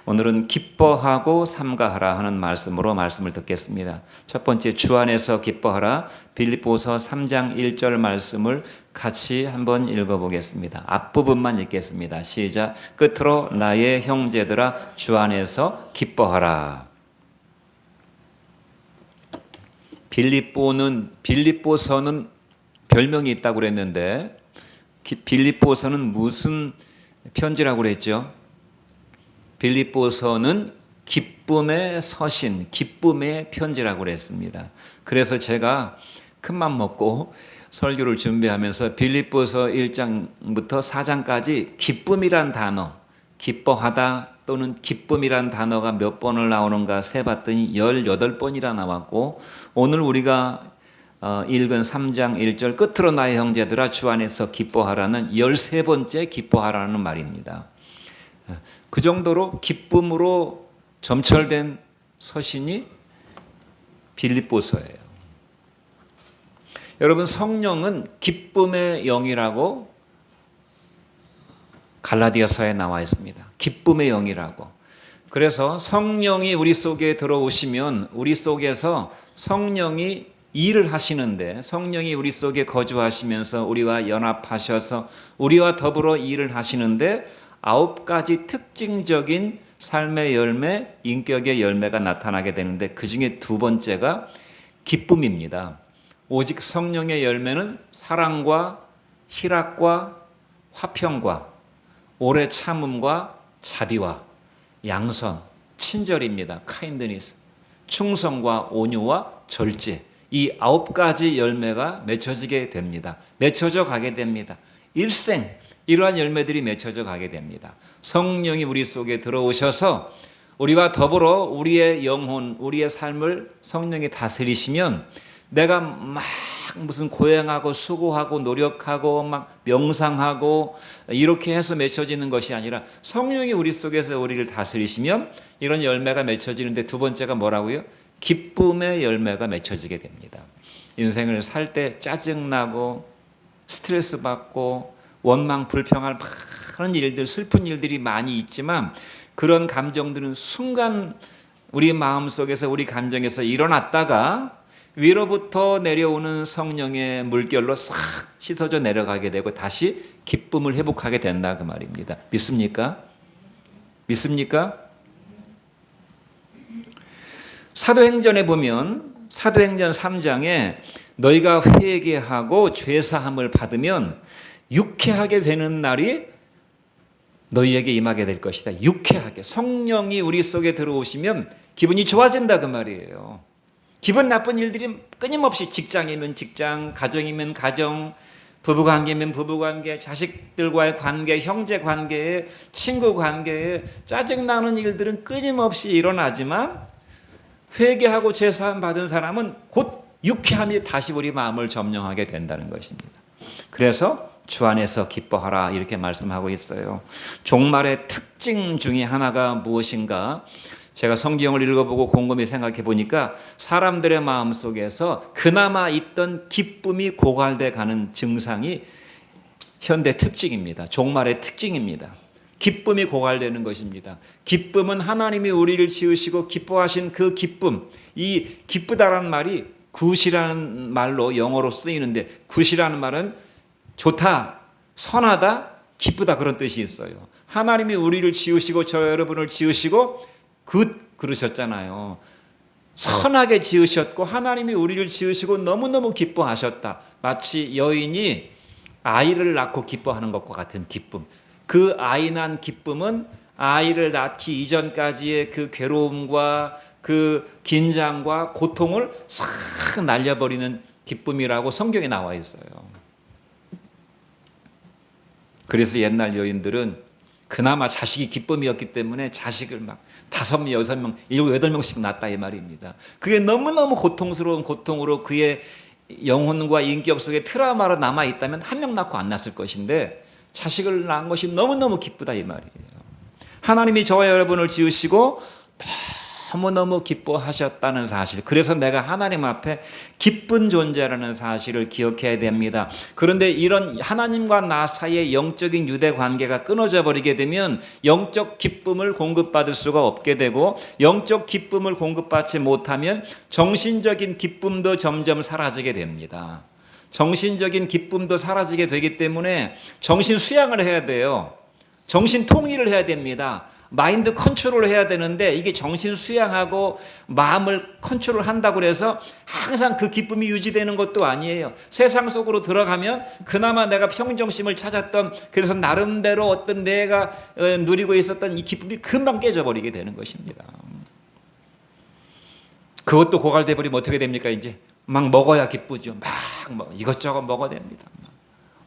오늘은 기뻐하고 삼가하라 하는 말씀으로 말씀을 듣겠습니다. 첫 번째, 주 안에서 기뻐하라. 빌립보서 3장 1절 말씀을 같이 한번 읽어보겠습니다. 앞부분만 읽겠습니다. 시작. 끝으로 나의 형제들아 주 안에서 기뻐하라. 빌립보서는 별명이 있다고 그랬는데 빌립보서는 무슨 편지라고 그랬죠? 빌립보서는 기쁨의 서신, 기쁨의 편지라고 그랬습니다. 그래서 제가 큰맘 먹고 설교를 준비하면서 빌립보서 1장부터 4장까지 기쁨이란 단어, 기뻐하다 또는 기쁨이란 단어가 몇 번을 나오는가 세봤더니 18번이나 나왔고, 오늘 우리가 읽은 3장 1절 끝으로 나의 형제들아 주 안에서 기뻐하라는 13번째 기뻐하라는 말입니다. 그 정도로 기쁨으로 점철된 서신이 빌립보서예요. 여러분, 성령은 기쁨의 영이라고 갈라디아서에 나와 있습니다. 기쁨의 영이라고. 그래서 성령이 우리 속에 들어오시면 우리 속에서 성령이 일을 하시는데, 성령이 우리 속에 거주하시면서 우리와 연합하셔서 우리와 더불어 일을 하시는데 9가지 특징적인 삶의 열매, 인격의 열매가 나타나게 되는데 그 중에 두 번째가 기쁨입니다. 오직 성령의 열매는 사랑과 희락과 화평과 오래 참음과 자비와 양선, 친절입니다. kindness, 충성과 온유와 절제. 이 9가지 열매가 맺혀지게 됩니다. 맺혀져 가게 됩니다. 일생 이러한 열매들이 맺혀져 가게 됩니다. 성령이 우리 속에 들어오셔서 우리와 더불어 우리의 영혼, 우리의 삶을 성령이 다스리시면 내가 막 무슨 고행하고 수고하고 노력하고 막 명상하고 이렇게 해서 맺혀지는 것이 아니라 성령이 우리 속에서 우리를 다스리시면 이런 열매가 맺혀지는데, 두 번째가 뭐라고요? 기쁨의 열매가 맺혀지게 됩니다. 인생을 살 때 짜증나고 스트레스 받고 원망 불평할 많은 일들, 슬픈 일들이 많이 있지만 그런 감정들은 순간 우리 마음속에서, 우리 감정에서 일어났다가 위로부터 내려오는 성령의 물결로 싹 씻어져 내려가게 되고 다시 기쁨을 회복하게 된다, 그 말입니다. 믿습니까? 믿습니까? 사도행전에 보면 사도행전 3장에 너희가 회개하고 죄사함을 받으면 유쾌하게 되는 날이 너희에게 임하게 될 것이다. 유쾌하게. 성령이 우리 속에 들어오시면 기분이 좋아진다, 그 말이에요. 기분 나쁜 일들이 끊임없이, 직장이면 직장, 가정이면 가정, 부부관계면 부부관계, 자식들과의 관계, 형제관계에, 친구관계에 짜증나는 일들은 끊임없이 일어나지만 회개하고 제사함 받은 사람은 곧 유쾌함이 다시 우리 마음을 점령하게 된다는 것입니다. 그래서 주 안에서 기뻐하라 이렇게 말씀하고 있어요. 종말의 특징 중에 하나가 무엇인가? 제가 성경을 읽어보고 곰곰이 생각해 보니까 사람들의 마음속에서 그나마 있던 기쁨이 고갈돼 가는 증상이 현대 특징입니다. 종말의 특징입니다. 기쁨이 고갈되는 것입니다. 기쁨은 하나님이 우리를 지으시고 기뻐하신 그 기쁨, 이 기쁘다라는 말이 굿이라는 말로 영어로 쓰이는데, 굿이라는 말은 좋다, 선하다, 기쁘다, 그런 뜻이 있어요. 하나님이 우리를 지으시고 저 여러분을 지으시고 그러셨잖아요. 선하게 지으셨고 하나님이 우리를 지으시고 너무너무 기뻐하셨다. 마치 여인이 아이를 낳고 기뻐하는 것과 같은 기쁨. 그 아이 난 기쁨은 아이를 낳기 이전까지의 그 괴로움과 그 긴장과 고통을 싹 날려버리는 기쁨이라고 성경에 나와 있어요. 그래서 옛날 여인들은 그나마 자식이 기쁨이었기 때문에 자식을 막 5명, 6명, 7, 8명씩 낳았다, 이 말입니다. 그게 너무너무 고통스러운 고통으로 그의 영혼과 인격 속에 트라우마로 남아있다면 1명 낳고 안 낳았을 것인데 자식을 낳은 것이 너무너무 기쁘다, 이 말이에요. 하나님이 저와 여러분을 지으시고 너무너무 기뻐하셨다는 사실, 그래서 내가 하나님 앞에 기쁜 존재라는 사실을 기억해야 됩니다. 그런데 이런 하나님과 나 사이의 영적인 유대 관계가 끊어져 버리게 되면 영적 기쁨을 공급받을 수가 없게 되고, 영적 기쁨을 공급받지 못하면 정신적인 기쁨도 점점 사라지게 됩니다. 정신적인 기쁨도 사라지게 되기 때문에 정신 수양을 해야 돼요. 정신 통일을 해야 됩니다. 마인드 컨트롤을 해야 되는데, 이게 정신 수양하고 마음을 컨트롤 한다고 해서 항상 그 기쁨이 유지되는 것도 아니에요. 세상 속으로 들어가면 그나마 내가 평정심을 찾았던, 그래서 나름대로 어떤 내가 누리고 있었던 이 기쁨이 금방 깨져버리게 되는 것입니다. 그것도 고갈돼 버리면 어떻게 됩니까? 이제 막 먹어야 기쁘죠. 막 이것저것 먹어야 됩니다.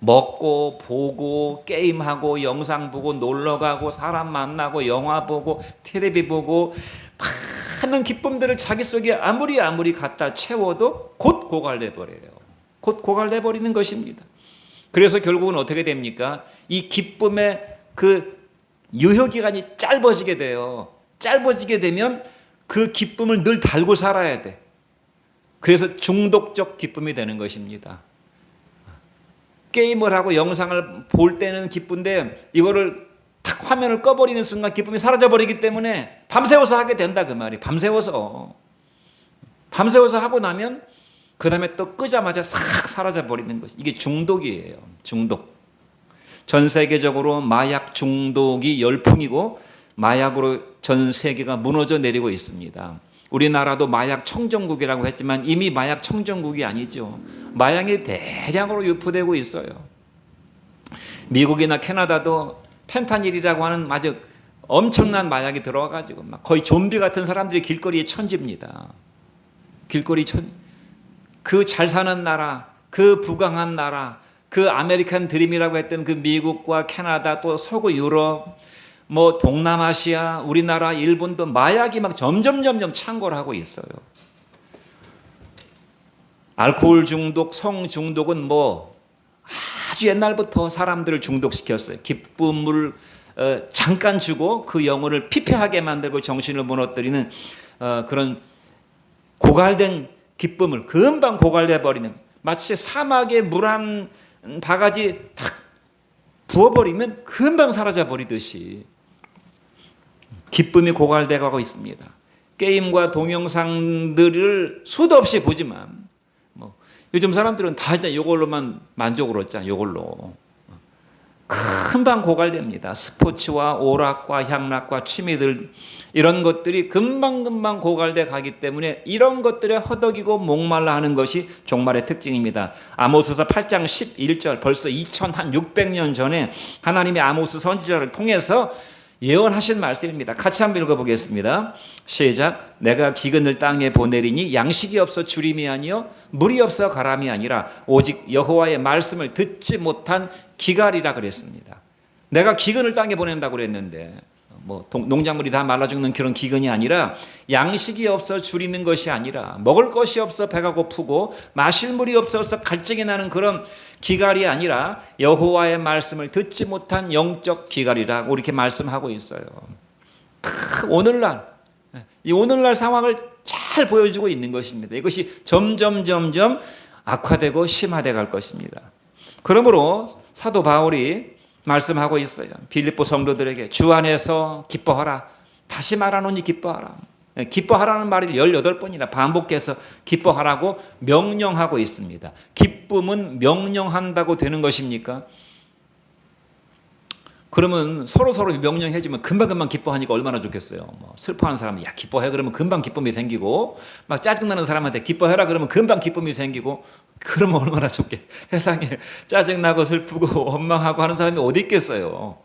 먹고 보고 게임하고 영상 보고 놀러가고 사람 만나고 영화 보고 텔레비 보고 많은 기쁨들을 자기 속에 아무리 갖다 채워도 곧 고갈돼 버려요. 곧 고갈돼 버리는 것입니다. 그래서 결국은 어떻게 됩니까? 이 기쁨의 그 유효기간이 짧아지게 돼요. 짧아지게 되면 그 기쁨을 늘 달고 살아야 돼. 그래서 중독적 기쁨이 되는 것입니다. 게임을 하고 영상을 볼 때는 기쁜데, 이거를 탁 화면을 꺼버리는 순간 기쁨이 사라져버리기 때문에 밤새워서 하게 된다, 그 말이. 밤새워서 하고 나면 그 다음에 또 끄자마자 싹 사라져버리는 것이, 이게 중독이에요. 중독. 전 세계적으로 마약 중독이 열풍이고 마약으로 전 세계가 무너져 내리고 있습니다. 우리나라도 마약 청정국이라고 했지만 이미 마약 청정국이 아니죠. 마약이 대량으로 유포되고 있어요. 미국이나 캐나다도 펜타닐이라고 하는 아주 엄청난 마약이 들어와가지고 막 거의 좀비 같은 사람들이 길거리에 천집니다. 그 잘 사는 나라, 그 부강한 나라, 그 아메리칸 드림이라고 했던 그 미국과 캐나다, 또 서구 유럽, 뭐 동남아시아, 우리나라, 일본도 마약이 막 점점 창궐 하고 있어요. 알코올 중독, 성 중독은 뭐 아주 옛날부터 사람들을 중독시켰어요. 기쁨을 잠깐 주고 그 영혼을 피폐하게 만들고 정신을 무너뜨리는 그런 고갈된 기쁨을 금방 고갈돼 버리는, 마치 사막에 물 한 바가지 탁 부어버리면 금방 사라져 버리듯이 기쁨이 고갈돼 가고 있습니다. 게임과 동영상들을 수도 없이 보지만 뭐 요즘 사람들은 다 이걸로만 만족을 얻잖아요. 이걸로 금방 고갈됩니다. 스포츠와 오락과 향락과 취미들, 이런 것들이 금방 고갈돼 가기 때문에 이런 것들에 허덕이고 목말라 하는 것이 종말의 특징입니다. 아모스서 8장 11절, 벌써 2600년 전에 하나님이 아모스 선지자를 통해서 예언하신 말씀입니다. 같이 한번 읽어보겠습니다. 시작. 내가 기근을 땅에 보내리니 양식이 없어 주림이 아니요 물이 없어 가람이 아니라 오직 여호와의 말씀을 듣지 못한 기갈이라 그랬습니다. 내가 기근을 땅에 보낸다고 그랬는데 뭐 농작물이 다 말라 죽는 그런 기근이 아니라, 양식이 없어 줄이는 것이 아니라, 먹을 것이 없어 배가 고프고 마실 물이 없어서 갈증이 나는 그런 기갈이 아니라 여호와의 말씀을 듣지 못한 영적 기갈이라고 이렇게 말씀하고 있어요. 오늘날 상황을 잘 보여주고 있는 것입니다. 이것이 점점 악화되고 심화돼 갈 것입니다. 그러므로 사도 바울이 말씀하고 있어요. 빌립보 성도들에게 주 안에서 기뻐하라. 다시 말하노니 기뻐하라. 기뻐하라는 말을 18번이나 반복해서 기뻐하라고 명령하고 있습니다. 기쁨은 명령한다고 되는 것입니까? 그러면 서로 명령해주면 금방 기뻐하니까 얼마나 좋겠어요. 뭐 슬퍼하는 사람은 야 기뻐해 그러면 금방 기쁨이 생기고, 막 짜증나는 사람한테 기뻐해라 그러면 금방 기쁨이 생기고, 그러면 얼마나 좋게. 세상에 짜증나고 슬프고 원망하고 하는 사람이 어디 있겠어요.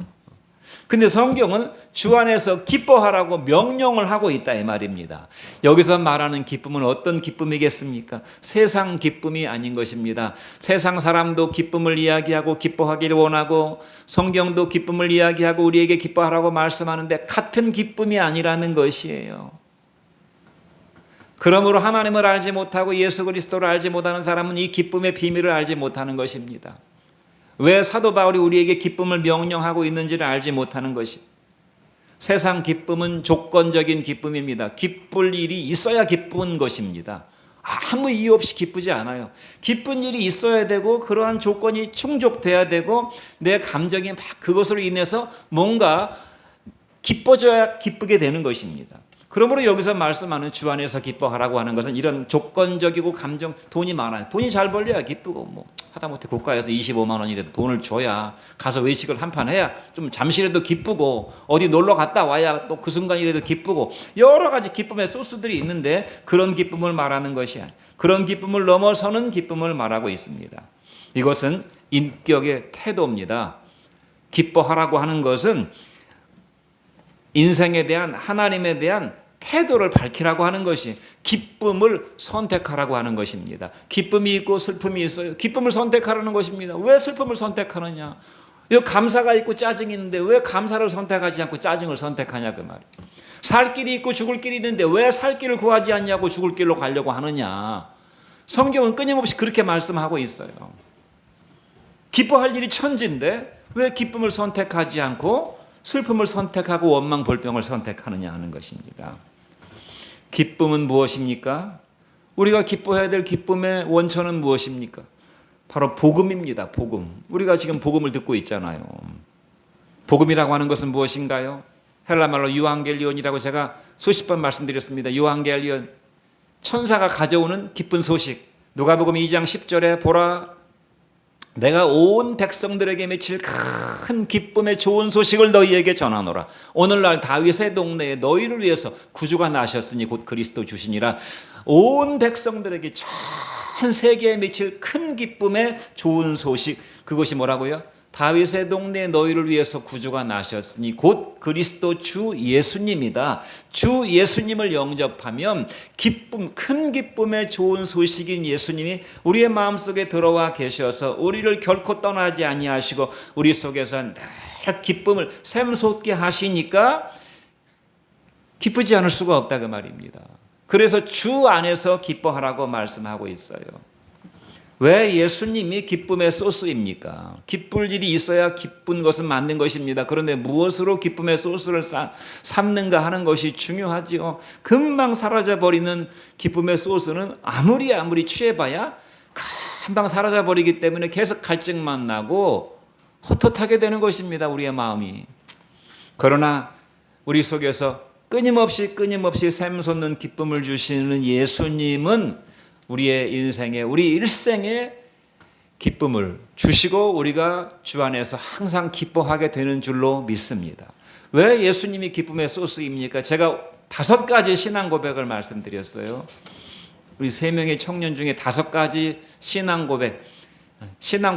근데 성경은 주 안에서 기뻐하라고 명령을 하고 있다 이 말입니다. 여기서 말하는 기쁨은 어떤 기쁨이겠습니까? 세상 기쁨이 아닌 것입니다. 세상 사람도 기쁨을 이야기하고 기뻐하기를 원하고, 성경도 기쁨을 이야기하고 우리에게 기뻐하라고 말씀하는데 같은 기쁨이 아니라는 것이에요. 그러므로 하나님을 알지 못하고 예수 그리스도를 알지 못하는 사람은 이 기쁨의 비밀을 알지 못하는 것입니다. 왜 사도 바울이 우리에게 기쁨을 명령하고 있는지를 알지 못하는 것이, 세상 기쁨은 조건적인 기쁨입니다. 기쁠 일이 있어야 기쁜 것입니다. 아무 이유 없이 기쁘지 않아요. 기쁜 일이 있어야 되고 그러한 조건이 충족돼야 되고 내 감정이 막 그것으로 인해서 뭔가 기뻐져야 기쁘게 되는 것입니다. 그러므로 여기서 말씀하는 주 안에서 기뻐하라고 하는 것은 이런 조건적이고 감정, 돈이 많아요. 돈이 잘 벌려야 기쁘고 뭐 하다못해 국가에서 25만 원이라도 돈을 줘야 가서 외식을 한 판 해야 좀 잠시라도 기쁘고 어디 놀러 갔다 와야 또 그 순간이라도 기쁘고 여러 가지 기쁨의 소스들이 있는데 그런 기쁨을 말하는 것이 아니에요. 그런 기쁨을 넘어서는 기쁨을 말하고 있습니다. 이것은 인격의 태도입니다. 기뻐하라고 하는 것은 인생에 대한 하나님에 대한 태도를 밝히라고 하는 것이 기쁨을 선택하라고 하는 것입니다. 기쁨이 있고 슬픔이 있어요. 기쁨을 선택하라는 것입니다. 왜 슬픔을 선택하느냐? 이 감사가 있고 짜증이 있는데 왜 감사를 선택하지 않고 짜증을 선택하냐 그 말이에요. 살 길이 있고 죽을 길이 있는데 왜 살 길을 구하지 않냐고 죽을 길로 가려고 하느냐? 성경은 끊임없이 그렇게 말씀하고 있어요. 기뻐할 일이 천지인데 왜 기쁨을 선택하지 않고 슬픔을 선택하고 원망 불평을 선택하느냐 하는 것입니다. 기쁨은 무엇입니까? 우리가 기뻐해야 될 기쁨의 원천은 무엇입니까? 바로 복음입니다. 복음. 우리가 지금 복음을 듣고 있잖아요. 복음이라고 하는 것은 무엇인가요? 헬라말로 유앙겔리온이라고 제가 수십 번 말씀드렸습니다. 유앙겔리온, 천사가 가져오는 기쁜 소식. 누가복음 2장 10절에 보라 내가 온 백성들에게 미칠 큰 기쁨의 좋은 소식을 너희에게 전하노라. 오늘날 다윗의 동네에 너희를 위해서 구주가 나셨으니 곧 그리스도 주시니라. 온 백성들에게 전 세계에 미칠 큰 기쁨의 좋은 소식. 그것이 뭐라고요? 다윗의 동네에 너희를 위해서 구주가 나셨으니 곧 그리스도 주 예수님이다. 주 예수님을 영접하면 기쁨, 큰 기쁨의 좋은 소식인 예수님이 우리의 마음속에 들어와 계셔서 우리를 결코 떠나지 아니하시고 우리 속에서 늘 기쁨을 샘솟게 하시니까 기쁘지 않을 수가 없다 그 말입니다. 그래서 주 안에서 기뻐하라고 말씀하고 있어요. 왜 예수님이 기쁨의 소스입니까? 기쁠 일이 있어야 기쁜 것은 맞는 것입니다. 그런데 무엇으로 기쁨의 소스를 삼는가 하는 것이 중요하지요. 금방 사라져버리는 기쁨의 소스는 아무리 취해봐야 금방 사라져버리기 때문에 계속 갈증만 나고 헛헛하게 되는 것입니다. 우리의 마음이. 그러나 우리 속에서 끊임없이 샘솟는 기쁨을 주시는 예수님은 우리의 인생에, 우리 일생에 기쁨을 주시고 우리가 주 안에서 항상 기뻐하게 되는 줄로 믿습니다. 왜 예수님이 기쁨의 소스입니까? 제가 5가지 신앙 고백을 말씀드렸어요. 우리 3명의 청년 중에 5가지 신앙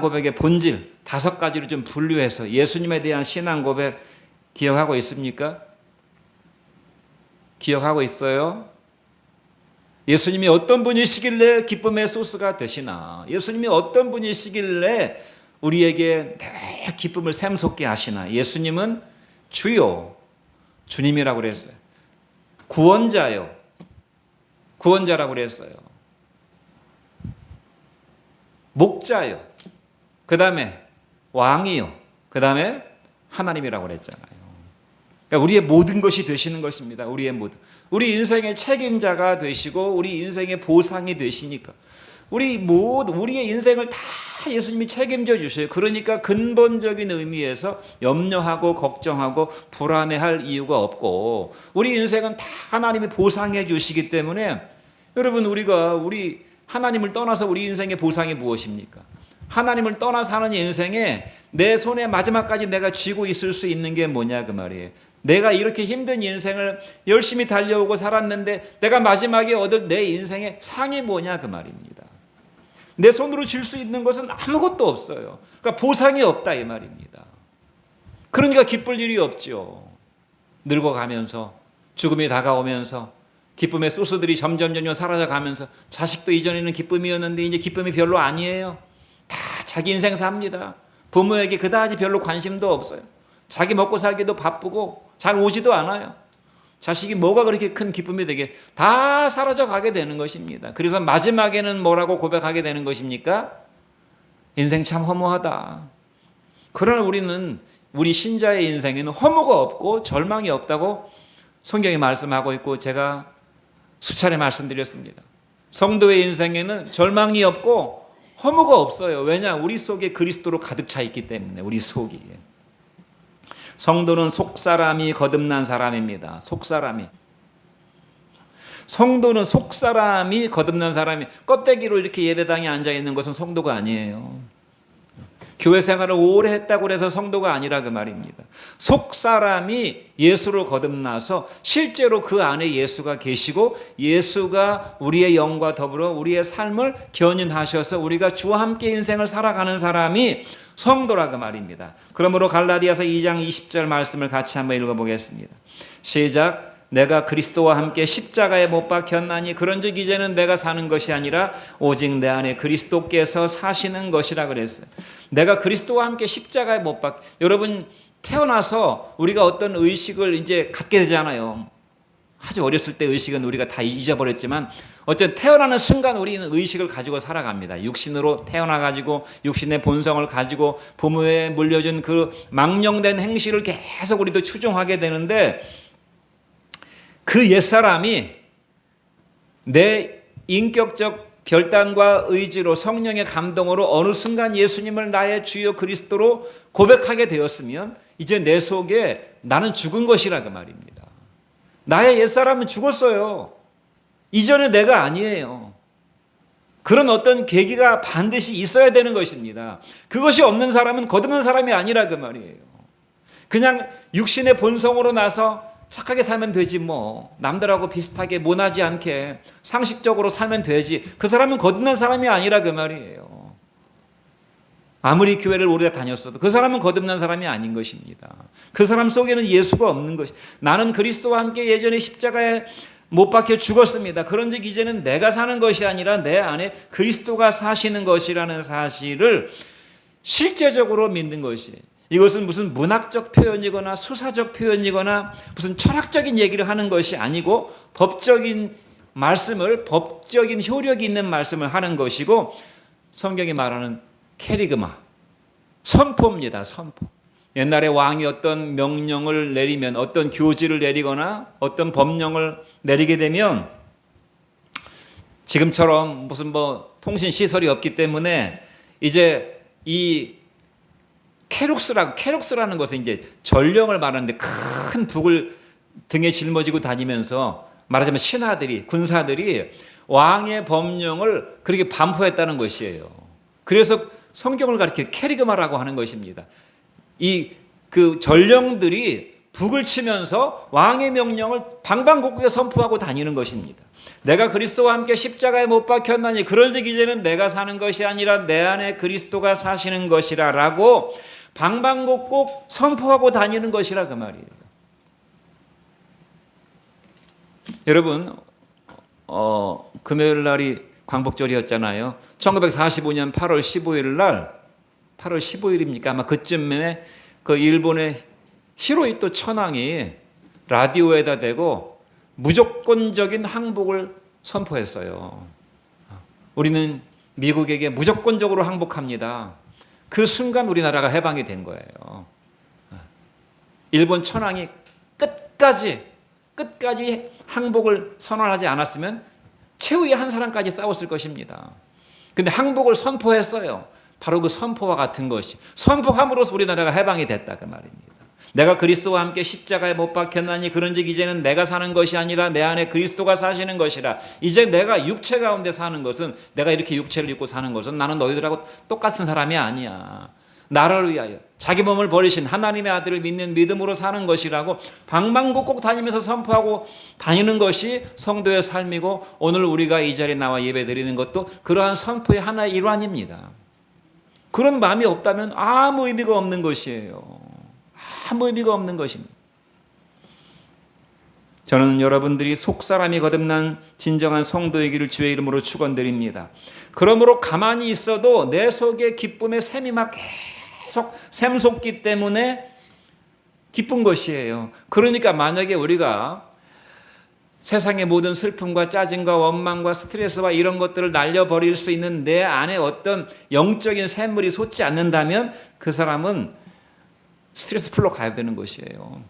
고백의 본질 5가지로 좀 분류해서 예수님에 대한 신앙 고백 기억하고 있습니까? 기억하고 있어요? 예수님이 어떤 분이시길래 기쁨의 소스가 되시나? 예수님이 어떤 분이시길래 우리에게 늘 기쁨을 샘솟게 하시나? 예수님은 주요, 주님이라고 그랬어요. 구원자라고 그랬어요. 목자요. 그 다음에 왕이요. 그 다음에 하나님이라고 그랬잖아요. 그러니까 우리의 모든 것이 되시는 것입니다. 우리의 모든. 우리 인생의 책임자가 되시고 우리 인생의 보상이 되시니까 우리의 인생을 다 예수님이 책임져 주셔요. 그러니까 근본적인 의미에서 염려하고 걱정하고 불안해할 이유가 없고 우리 인생은 다 하나님이 보상해 주시기 때문에 여러분 우리 하나님을 떠나서 우리 인생의 보상이 무엇입니까? 하나님을 떠나 사는 인생에 내 손에 마지막까지 내가 쥐고 있을 수 있는 게 뭐냐 그 말이에요. 내가 이렇게 힘든 인생을 열심히 달려오고 살았는데 내가 마지막에 얻을 내 인생의 상이 뭐냐 그 말입니다. 내 손으로 줄 수 있는 것은 아무것도 없어요. 그러니까 보상이 없다 이 말입니다. 그러니까 기쁠 일이 없죠. 늙어가면서 죽음이 다가오면서 기쁨의 소스들이 점점 사라져가면서 자식도 이전에는 기쁨이었는데 이제 기쁨이 별로 아니에요. 다 자기 인생 삽니다. 부모에게 그다지 별로 관심도 없어요. 자기 먹고 살기도 바쁘고 잘 오지도 않아요. 자식이 뭐가 그렇게 큰 기쁨이 되게 다 사라져 가게 되는 것입니다. 그래서 마지막에는 뭐라고 고백하게 되는 것입니까? 인생 참 허무하다. 그러나 우리는 우리 신자의 인생에는 허무가 없고 절망이 없다고 성경이 말씀하고 있고 제가 수차례 말씀드렸습니다. 성도의 인생에는 절망이 없고 허무가 없어요. 왜냐? 우리 속에 그리스도로 가득 차 있기 때문에. 우리 속이. 성도는 속사람이 거듭난 사람입니다. 속사람이. 성도는 속사람이 거듭난 사람이, 껍데기로 이렇게 예배당에 앉아 있는 것은 성도가 아니에요. 교회 생활을 오래 했다고 해서 성도가 아니라 그 말입니다. 속사람이 예수로 거듭나서 실제로 그 안에 예수가 계시고 예수가 우리의 영과 더불어 우리의 삶을 견인하셔서 우리가 주와 함께 인생을 살아가는 사람이 성도라 그 말입니다. 그러므로 갈라디아서 2장 20절 말씀을 같이 한번 읽어보겠습니다. 시작. 내가 그리스도와 함께 십자가에 못 박혔나니 그런즉 이제는 내가 사는 것이 아니라 오직 내 안에 그리스도께서 사시는 것이라 그랬어요. 내가 그리스도와 함께 십자가에 못 박혀. 여러분 태어나서 우리가 어떤 의식을 이제 갖게 되잖아요. 아주 어렸을 때 의식은 우리가 다 잊어버렸지만 어쨌든 태어나는 순간 우리는 의식을 가지고 살아갑니다. 육신으로 태어나가지고 육신의 본성을 가지고 부모에 물려준 그 망령된 행실을 계속 우리도 추종하게 되는데 그 옛사람이 내 인격적 결단과 의지로 성령의 감동으로 어느 순간 예수님을 나의 주요 그리스도로 고백하게 되었으면 이제 내 속에 나는 죽은 것이라 그 말입니다. 나의 옛사람은 죽었어요. 이전에 내가 아니에요. 그런 어떤 계기가 반드시 있어야 되는 것입니다. 그것이 없는 사람은 거듭난 사람이 아니라 그 말이에요. 그냥 육신의 본성으로 나서 착하게 살면 되지 뭐 남들하고 비슷하게 모나지 않게 상식적으로 살면 되지 그 사람은 거듭난 사람이 아니라 그 말이에요. 아무리 교회를 오래 다녔어도 그 사람은 거듭난 사람이 아닌 것입니다. 그 사람 속에는 예수가 없는 것이. 나는 그리스도와 함께 예전에 십자가에 못 박혀 죽었습니다. 그런즉 이제는 내가 사는 것이 아니라 내 안에 그리스도가 사시는 것이라는 사실을 실제적으로 믿는 것이에요. 이것은 무슨 문학적 표현이거나 수사적 표현이거나 무슨 철학적인 얘기를 하는 것이 아니고 법적인 말씀을, 법적인 효력이 있는 말씀을 하는 것이고 성경이 말하는 캐리그마, 선포입니다. 선포. 옛날에 왕이 어떤 명령을 내리면 어떤 교지를 내리거나 어떤 법령을 내리게 되면 지금처럼 무슨 뭐 통신 시설이 없기 때문에 이제 이 캐룩스라는 것은 이제 전령을 말하는데 큰 북을 등에 짊어지고 다니면서 말하자면 신하들이, 군사들이 왕의 법령을 그렇게 반포했다는 것이에요. 그래서 성경을 가리켜 캐리그마라고 하는 것입니다. 그 전령들이 북을 치면서 왕의 명령을 방방곡곡에 선포하고 다니는 것입니다. 내가 그리스도와 함께 십자가에 못 박혔나니 그런즉 이제는 내가 사는 것이 아니라 내 안에 그리스도가 사시는 것이라 라고 방방곡곡 선포하고 다니는 것이라 그 말이에요. 여러분 금요일 날이 광복절이었잖아요. 1945년 8월 15일 날 8월 15일입니까? 아마 그쯤에 그 일본의 히로히토 천황이 라디오에다 대고 무조건적인 항복을 선포했어요. 우리는 미국에게 무조건적으로 항복합니다. 그 순간 우리나라가 해방이 된 거예요. 일본 천황이 끝까지 항복을 선언하지 않았으면 최후의 한 사람까지 싸웠을 것입니다. 근데 항복을 선포했어요. 바로 그 선포와 같은 것이 선포함으로써 우리나라가 해방이 됐다 그 말입니다. 내가 그리스도와 함께 십자가에 못 박혔나니 그런즉 이제는 내가 사는 것이 아니라 내 안에 그리스도가 사시는 것이라. 이제 내가 육체 가운데 사는 것은, 내가 이렇게 육체를 입고 사는 것은 나는 너희들하고 똑같은 사람이 아니야. 나를 위하여 자기 몸을 버리신 하나님의 아들을 믿는 믿음으로 사는 것이라고 방방곡곡 다니면서 선포하고 다니는 것이 성도의 삶이고, 오늘 우리가 이 자리에 나와 예배 드리는 것도 그러한 선포의 하나의 일환입니다. 그런 마음이 없다면 아무 의미가 없는 것이에요. 아무 의미가 없는 것입니다. 저는 여러분들이 속사람이 거듭난 진정한 성도이기를 주의 이름으로 축원드립니다. 그러므로 가만히 있어도 내 속에 기쁨의 샘이 막 계속 샘솟기 때문에 기쁜 것이에요. 그러니까 만약에 우리가 세상의 모든 슬픔과 짜증과 원망과 스트레스와 이런 것들을 날려버릴 수 있는 내 안에 어떤 영적인 샘물이 솟지 않는다면 그 사람은 스트레스 풀러 가야 되는 것이에요.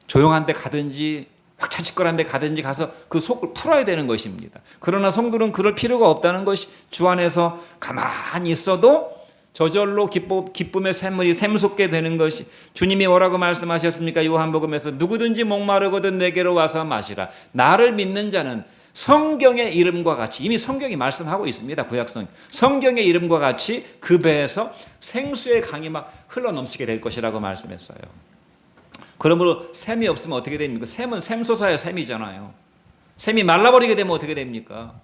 조용한 데 가든지 확찬치거리한 데 가든지 가서 그 속을 풀어야 되는 것입니다. 그러나 성도는 그럴 필요가 없다는 것이 주 안에서 가만히 있어도 저절로 기쁨의 샘물이 샘솟게 되는 것이 주님이 뭐라고 말씀하셨습니까? 요한복음에서 누구든지 목마르거든 내게로 와서 마시라. 나를 믿는 자는 성경의 이름과 같이 이미 성경이 말씀하고 있습니다. 구약성 성경의 이름과 같이 그 배에서 생수의 강이 막 흘러넘치게 될 것이라고 말씀했어요. 그러므로 샘이 없으면 어떻게 됩니까? 샘은 샘솟아야 샘이잖아요. 샘이 말라버리게 되면 어떻게 됩니까?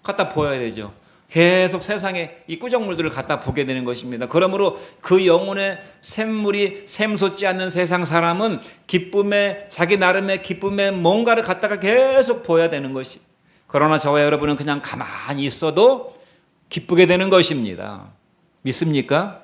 갖다 부어야 되죠. 계속 세상에 이 꾸정물들을 갖다 부게 되는 것입니다. 그러므로 그 영혼의 샘물이 샘솟지 않는 세상 사람은 기쁨에 자기 나름의 기쁨에 뭔가를 갖다가 계속 보여야 되는 것이. 그러나 저와 여러분은 그냥 가만히 있어도 기쁘게 되는 것입니다. 믿습니까?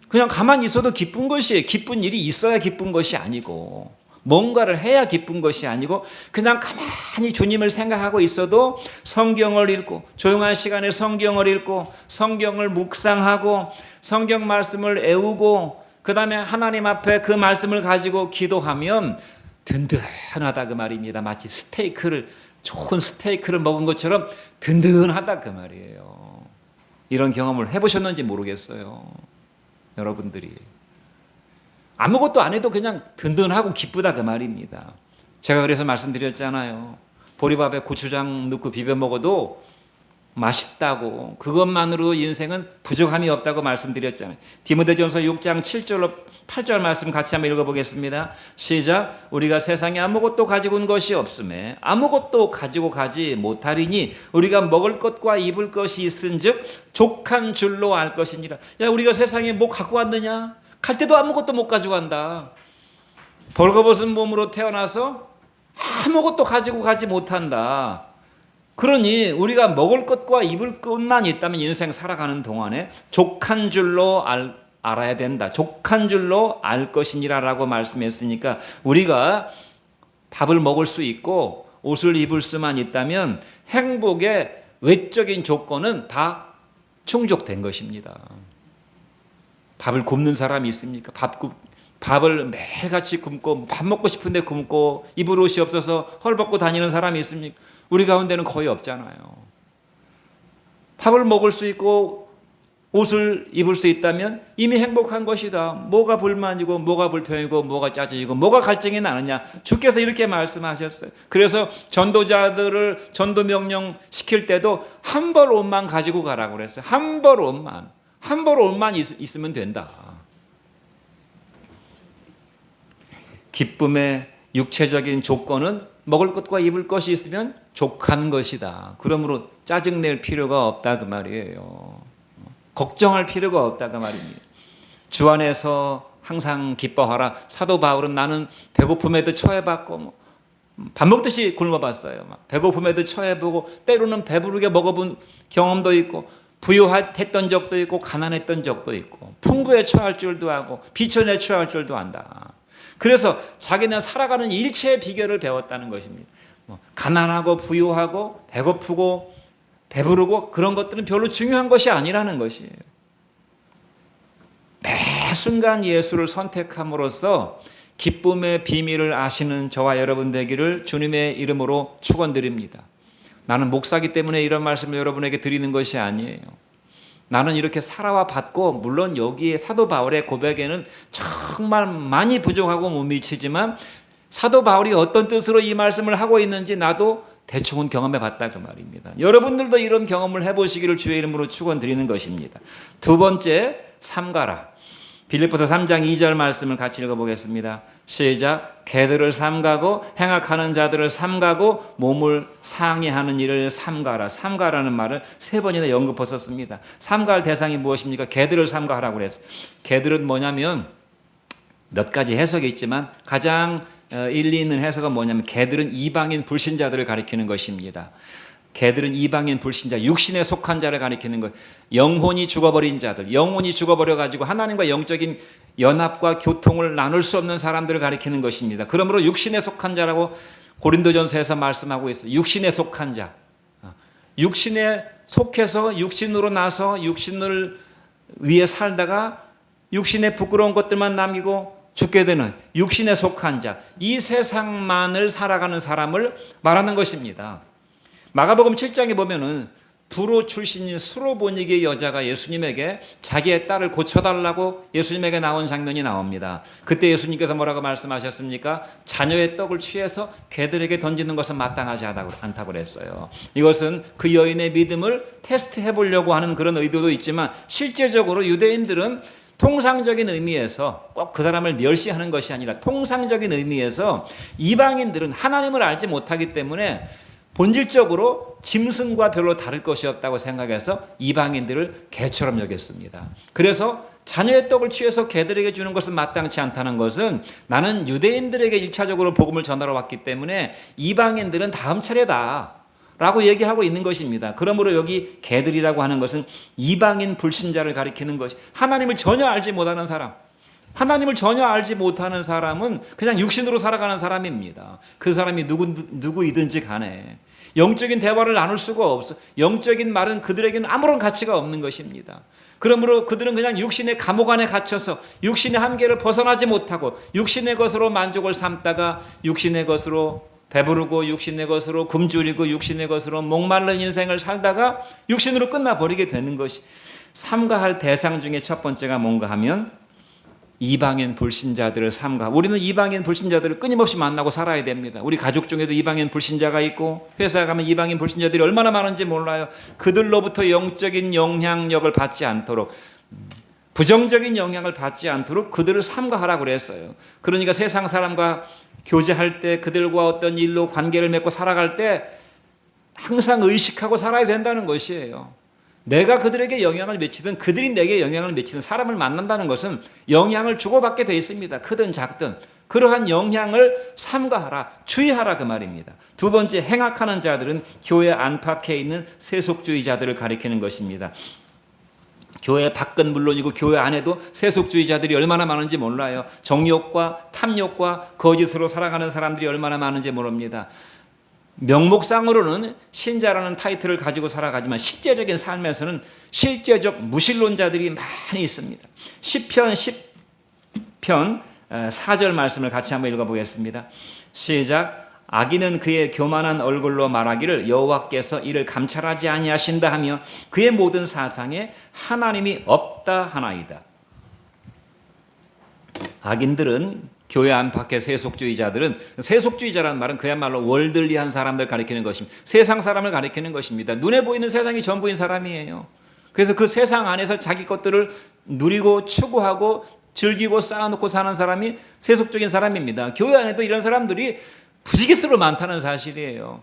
그냥 가만히 있어도 기쁜 것이에요. 기쁜 일이 있어야 기쁜 것이 아니고 뭔가를 해야 기쁜 것이 아니고 그냥 가만히 주님을 생각하고 있어도 성경을 읽고 조용한 시간에 성경을 읽고 성경을 묵상하고 성경 말씀을 애우고 그 다음에 하나님 앞에 그 말씀을 가지고 기도하면 든든하다 그 말입니다. 마치 좋은 스테이크를 먹은 것처럼 든든하다 그 말이에요. 이런 경험을 해보셨는지 모르겠어요. 여러분들이 아무것도 안 해도 그냥 든든하고 기쁘다 그 말입니다. 제가 그래서 말씀드렸잖아요. 보리밥에 고추장 넣고 비벼 먹어도 맛있다고 그것만으로 인생은 부족함이 없다고 말씀드렸잖아요. 디모데전서 6장 7절로 8절 말씀 같이 한번 읽어보겠습니다. 시작. 우리가 세상에 아무것도 가지고 온 것이 없음에 아무것도 가지고 가지 못하리니 우리가 먹을 것과 입을 것이 있은즉 족한 줄로 알 것이니라. 야, 우리가 세상에 뭐 갖고 왔느냐? 갈 때도 아무것도 못 가지고 간다. 벌거벗은 몸으로 태어나서 아무것도 가지고 가지 못한다. 그러니 우리가 먹을 것과 입을 것만 있다면 인생 살아가는 동안에 족한 줄로 알아야 된다. 족한 줄로 알 것이니라라고 말씀했으니까 우리가 밥을 먹을 수 있고 옷을 입을 수만 있다면 행복의 외적인 조건은 다 충족된 것입니다. 밥을 굽는 사람이 있습니까? 밥을 매일같이 굶고 밥 먹고 싶은데 굶고 입을 옷이 없어서 헐벗고 다니는 사람이 있습니까? 우리 가운데는 거의 없잖아요. 밥을 먹을 수 있고 옷을 입을 수 있다면 이미 행복한 것이다. 뭐가 불만이고 뭐가 불평이고 뭐가 짜증이고 뭐가 갈증이 나느냐. 주께서 이렇게 말씀하셨어요. 그래서 전도자들을 전도 명령 시킬 때도 한 벌 옷만 가지고 가라고 그랬어요. 한 벌 옷만 있으면 된다. 기쁨의 육체적인 조건은 먹을 것과 입을 것이 있으면 족한 것이다. 그러므로 짜증낼 필요가 없다 그 말이에요. 걱정할 필요가 없다 그 말입니다. 주 안에서 항상 기뻐하라. 사도 바울은 나는 배고픔에도 처해봤고 밥 먹듯이 굶어봤어요. 배고픔에도 처해보고 때로는 배부르게 먹어본 경험도 있고 부유했던 적도 있고 가난했던 적도 있고 풍부에 처할 줄도 하고 비천에 처할 줄도 안다. 그래서 자기는 살아가는 일체의 비결을 배웠다는 것입니다. 가난하고 부유하고 배고프고 배부르고 그런 것들은 별로 중요한 것이 아니라는 것이에요. 매 순간 예수를 선택함으로써 기쁨의 비밀을 아시는 저와 여러분 되기를 주님의 이름으로 축원드립니다. 나는 목사기 때문에 이런 말씀을 여러분에게 드리는 것이 아니에요. 나는 이렇게 살아와 봤고 물론 여기에 사도 바울의 고백에는 정말 많이 부족하고 못 미치지만 사도 바울이 어떤 뜻으로 이 말씀을 하고 있는지 나도 대충은 경험해 봤다 그 말입니다. 여러분들도 이런 경험을 해보시기를 주의 이름으로 축원드리는 것입니다. 두 번째, 삼가라. 빌립보서 3장 2절 말씀을 같이 읽어보겠습니다. 시작. 개들을 삼가고 행악하는 자들을 삼가고 몸을 상해하는 일을 삼가라. 삼가라는 말을 3번이나 언급하셨습니다. 삼가할 대상이 무엇입니까? 개들을 삼가하라고 그랬어요. 개들은 뭐냐면 몇 가지 해석이 있지만 가장 일리 있는 해석은 뭐냐면 개들은 이방인 불신자들을 가리키는 것입니다. 개들은 이방인 불신자, 육신에 속한 자를 가리키는 것. 영혼이 죽어버린 자들, 영혼이 죽어버려가지고 하나님과 영적인 연합과 교통을 나눌 수 없는 사람들을 가리키는 것입니다. 그러므로 육신에 속한 자라고 고린도전서에서 말씀하고 있어요. 육신에 속한 자. 육신에 속해서 육신으로 나서 육신을 위해 살다가 육신의 부끄러운 것들만 남기고 죽게 되는 육신에 속한 자, 이 세상만을 살아가는 사람을 말하는 것입니다. 마가복음 7장에 보면은 두로 출신인 수로보니게의 여자가 예수님에게 자기의 딸을 고쳐달라고 예수님에게 나온 장면이 나옵니다. 그때 예수님께서 뭐라고 말씀하셨습니까? 자녀의 떡을 취해서 개들에게 던지는 것은 마땅하지 않다고 그랬어요. 이것은 그 여인의 믿음을 테스트해 보려고 하는 그런 의도도 있지만 실제적으로 유대인들은 통상적인 의미에서 꼭 그 사람을 멸시하는 것이 아니라 통상적인 의미에서 이방인들은 하나님을 알지 못하기 때문에 본질적으로 짐승과 별로 다를 것이 없다고 생각해서 이방인들을 개처럼 여겼습니다. 그래서 자녀의 떡을 취해서 개들에게 주는 것은 마땅치 않다는 것은 나는 유대인들에게 1차적으로 복음을 전하러 왔기 때문에 이방인들은 다음 차례다 라고 얘기하고 있는 것입니다. 그러므로 여기 개들이라고 하는 것은 이방인 불신자를 가리키는 것이, 하나님을 전혀 알지 못하는 사람, 하나님을 전혀 알지 못하는 사람은 그냥 육신으로 살아가는 사람입니다. 그 사람이 누구이든지 간에 영적인 대화를 나눌 수가 없어. 영적인 말은 그들에게는 아무런 가치가 없는 것입니다. 그러므로 그들은 그냥 육신의 감옥 안에 갇혀서 육신의 한계를 벗어나지 못하고 육신의 것으로 만족을 삼다가 육신의 것으로 배부르고 육신의 것으로 굶주리고 육신의 것으로 목마른 인생을 살다가 육신으로 끝나버리게 되는 것이, 삼가할 대상 중에 첫 번째가 뭔가 하면 이방인 불신자들을 삼가. 우리는 이방인 불신자들을 끊임없이 만나고 살아야 됩니다. 우리 가족 중에도 이방인 불신자가 있고 회사에 가면 이방인 불신자들이 얼마나 많은지 몰라요. 그들로부터 영적인 영향력을 받지 않도록, 부정적인 영향을 받지 않도록 그들을 삼가하라고 그랬어요. 그러니까 세상 사람과 교제할 때, 그들과 어떤 일로 관계를 맺고 살아갈 때 항상 의식하고 살아야 된다는 것이에요. 내가 그들에게 영향을 미치든 그들이 내게 영향을 미치든 사람을 만난다는 것은 영향을 주고받게 되어 있습니다. 크든 작든 그러한 영향을 삼가하라, 주의하라 그 말입니다. 두 번째, 행악하는 자들은 교회 안팎에 있는 세속주의자들을 가리키는 것입니다. 교회 밖은 물론이고 교회 안에도 세속주의자들이 얼마나 많은지 몰라요. 정욕과 탐욕과 거짓으로 살아가는 사람들이 얼마나 많은지 모릅니다. 명목상으로는 신자라는 타이틀을 가지고 살아가지만 실제적인 삶에서는 실제적 무신론자들이 많이 있습니다. 시편 10편 4절 말씀을 같이 한번 읽어보겠습니다. 시작. 악인은 그의 교만한 얼굴로 말하기를 여호와께서 이를 감찰하지 아니하신다 하며 그의 모든 사상에 하나님이 없다 하나이다. 악인들은, 교회 안팎의 세속주의자들은, 세속주의자라는 말은 그야말로 월들리한 사람들 가리키는 것입니다. 세상 사람을 가리키는 것입니다. 눈에 보이는 세상이 전부인 사람이에요. 그래서 그 세상 안에서 자기 것들을 누리고 추구하고 즐기고 쌓아놓고 사는 사람이 세속적인 사람입니다. 교회 안에도 이런 사람들이 부지기수로 많다는 사실이에요.